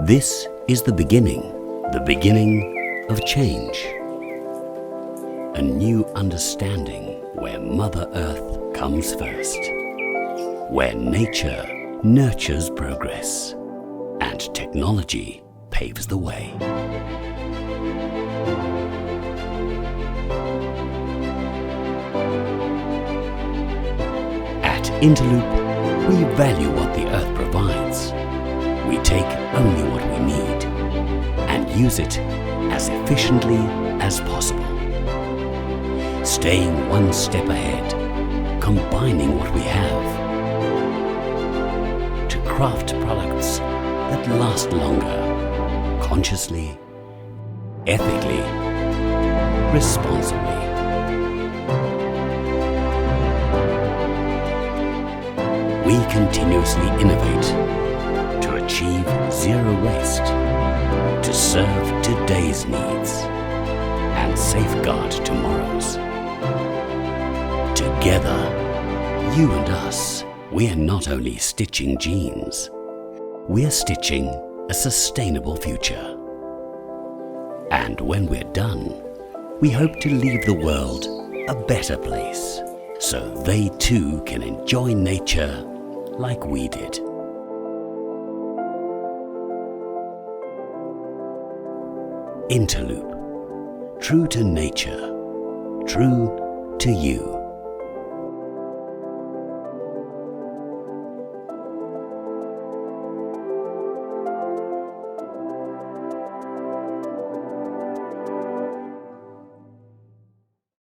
This is the beginning of change. A new understanding where Mother Earth comes first, where nature nurtures progress and technology paves the way. At Interloop, we value what the Earth provides. We take only what we need and use it as efficiently as possible. Staying one step ahead, combining what we have to craft products that last longer, consciously, ethically, responsibly. We continuously innovate to achieve zero waste, to serve today's needs and safeguard tomorrow's. Together, you and us, we're not only stitching jeans, we're stitching a sustainable future. And when we're done, we hope to leave the world a better place, so they too can enjoy nature like we did. Interloop. True to nature. True to you.